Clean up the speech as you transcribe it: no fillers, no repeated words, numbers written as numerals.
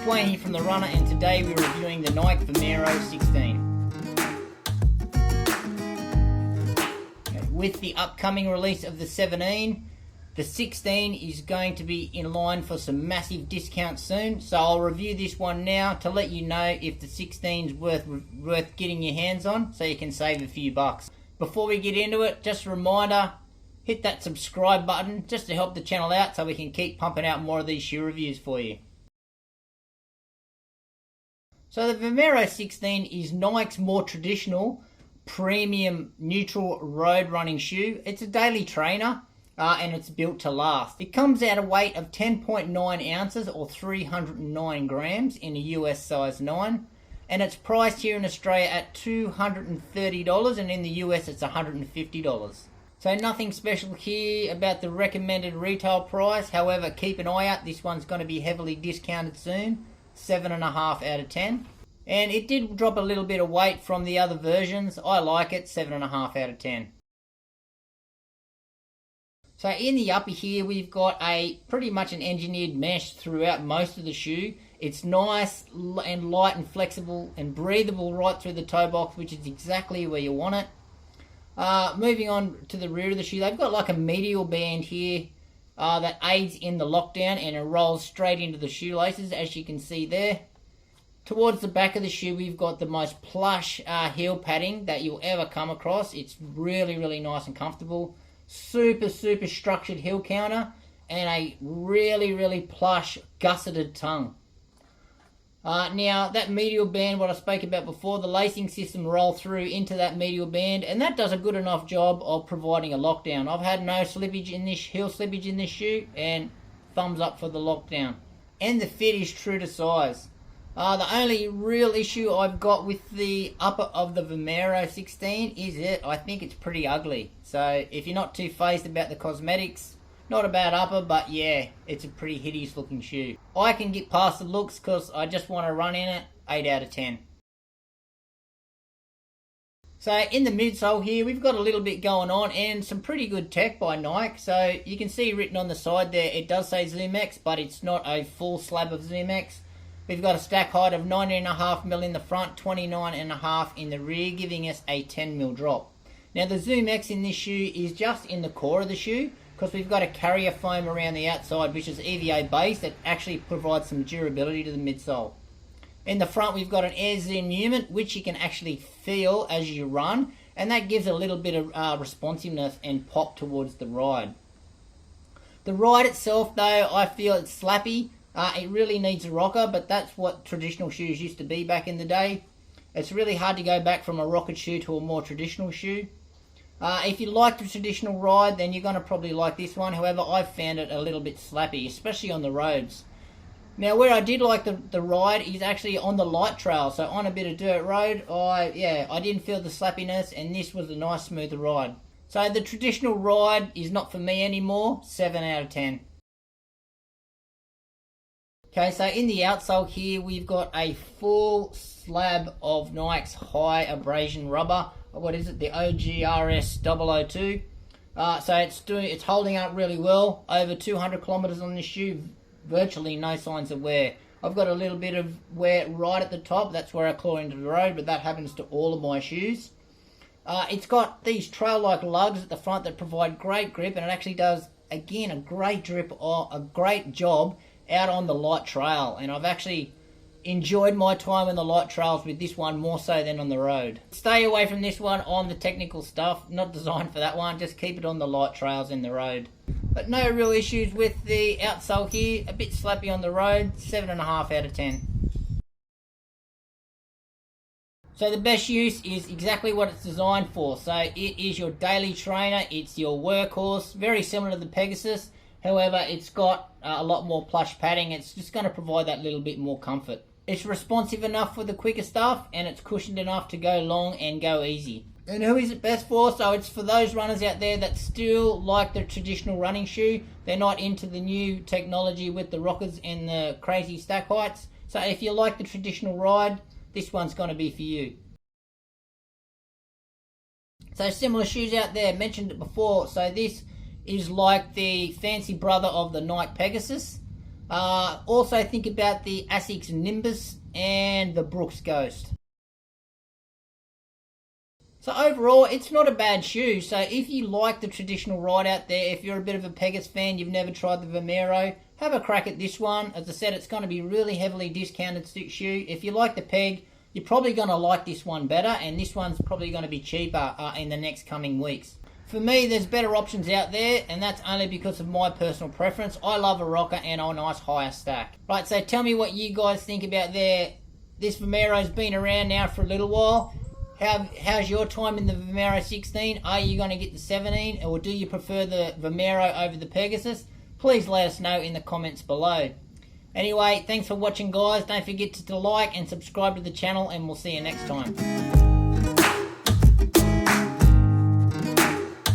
Dwayne here from The Runner, and today we're reviewing the Nike Vomero 16. Okay, with the upcoming release of the 17, the 16 is going to be in line for some massive discounts soon, so I'll review this one now to let you know if the 16 is worth getting your hands on, so you can save a few bucks. Before we get into it, just a reminder, hit that subscribe button just to help the channel out so we can keep pumping out more of these shoe reviews for you. So the Vomero 16 is Nike's more traditional, premium, neutral road running shoe. It's a daily trainer and it's built to last. It comes out a weight of 10.9 ounces or 309 grams in a US size 9. And it's priced here in Australia at $230 and in the US it's $150. So nothing special here about the recommended retail price. However, keep an eye out, this one's going to be heavily discounted soon. 7.5 out of 10. And it did drop a little bit of weight from the other versions. I like it, 7.5 out of 10. So in the upper here, we've got pretty much an engineered mesh throughout most of the shoe. It's nice and light and flexible and breathable right through the toe box, which is exactly where you want it. Moving on to the rear of the shoe, they've got like a medial band here that aids in the lockdown, and it rolls straight into the shoelaces, as you can see there. Towards the back of the shoe, we've got the most plush heel padding that you'll ever come across. It's really, really nice and comfortable. Super structured heel counter and a really plush gusseted tongue. Now that medial band, what I spoke about before, the lacing system roll through into that medial band, and that does a good enough job of providing a lockdown. I've had no slippage in this, heel slippage in this shoe, and thumbs up for the lockdown. And the fit is true to size. The only real issue I've got with the upper of the Vomero 16 is that I think it's pretty ugly. So if you're not too phased about the cosmetics, not a bad upper, but yeah, it's a pretty hideous looking shoe. I can get past the looks because I just want to run in it, 8 out of 10. So in the midsole here, we've got a little bit going on and some pretty good tech by Nike. So you can see written on the side there, it does say ZoomX, but it's not a full slab of ZoomX. We've got a stack height of 19.5mm in the front, 29.5 in the rear, giving us a 10mm drop. Now the ZoomX in this shoe is just in the core of the shoe, because we've got a carrier foam around the outside which is EVA based that actually provides some durability to the midsole. In the front we've got an air zoom movement which you can actually feel as you run, and that gives a little bit of responsiveness and pop towards the ride. The ride itself though, I feel it's slappy. It really needs a rocker, but that's what traditional shoes used to be back in the day. It's really hard to go back from a rocket shoe to a more traditional shoe. If you like the traditional ride, then you're going to probably like this one. However, I've found it a little bit slappy, especially on the roads. Now, where I did like the ride is actually on the light trail. So on a bit of dirt road, I didn't feel the slappiness, and this was a nice smoother ride. So the traditional ride is not for me anymore, 7 out of 10. Okay, so in the outsole here, we've got a full slab of Nike's high abrasion rubber. What is it? The OGRS 002. So it's holding up really well. Over 200 kilometers on this shoe, virtually no signs of wear. I've got a little bit of wear right at the top. That's where I claw into the road, but that happens to all of my shoes. It's got these trail-like lugs at the front that provide great grip, and it actually does, again, a great job out on the light trail, and I've actually enjoyed my time in the light trails with this one more so than on the road. Stay away from this one on the technical stuff, not designed for that one, just keep it on the light trails in the road. But no real issues with the outsole here, a bit slappy on the road, 7.5 out of 10. So the best use is exactly what it's designed for. So it is your daily trainer, it's your workhorse, very similar to the Pegasus. However, it's got a lot more plush padding. It's just going to provide that little bit more comfort. It's responsive enough for the quicker stuff, and it's cushioned enough to go long and go easy. And who is it best for? So it's for those runners out there that still like the traditional running shoe. They're not into the new technology with the rockers and the crazy stack heights. So if you like the traditional ride, this one's going to be for you. So similar shoes out there, mentioned it before. So this is like the fancy brother of the Nike Pegasus. Also think about the Asics Nimbus and the Brooks Ghost. So overall, it's not a bad shoe. So if you like the traditional ride out there, if you're a bit of a Pegasus fan, you've never tried the Vomero, have a crack at this one. As I said, it's going to be really heavily discounted shoe. If you like the Peg, you're probably going to like this one better, and this one's probably going to be cheaper in the next coming weeks. For me, there's better options out there, and that's only because of my personal preference. I love a rocker and a nice higher stack. Right, so tell me what you guys think about this Vomero's been around now for a little while. How's your time in the Vomero 16? Are you going to get the 17, or do you prefer the Vomero over the Pegasus? Please let us know in the comments below. Anyway, thanks for watching, guys. Don't forget to like and subscribe to the channel, and we'll see you next time.